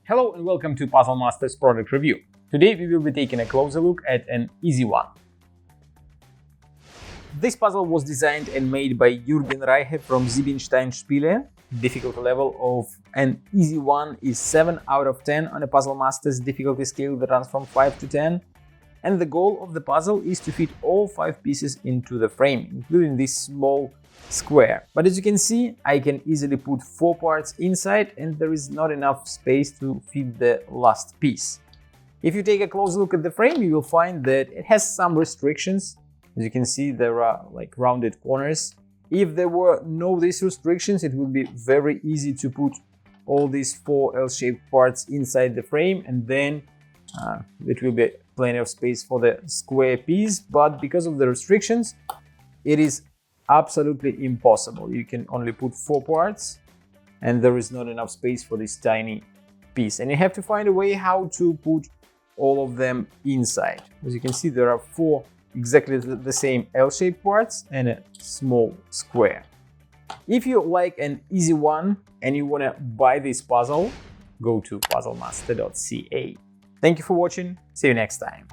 Hello and welcome to Puzzle Masters product review. Today we will be taking a closer look at an easy one. This puzzle was designed and made by Jürgen Reiche from Siebenstein Spiele. Difficulty level of an easy one is 7 out of 10 on a Puzzle Masters difficulty scale that runs from 5 to 10. And the goal of the puzzle is to fit all 5 pieces into the frame, including this small square. But as you can see, I can easily put 4 parts inside and there is not enough space to fit the last piece. If you take a close look at the frame, you will find that it has some restrictions. As you can see, there are like rounded corners. If there were no these restrictions, it would be very easy to put all these 4 L-shaped parts inside the frame, and then it will be plenty of space for the square piece. But because of the restrictions, it is absolutely impossible. You can only put 4 parts and there is not enough space for this tiny piece, and you have to find a way how to put all of them inside. As you can see, there are 4 exactly the same L-shaped parts and a small square. If you like an easy one and you want to buy this puzzle, go to puzzlemaster.ca. Thank you for watching. See you next time.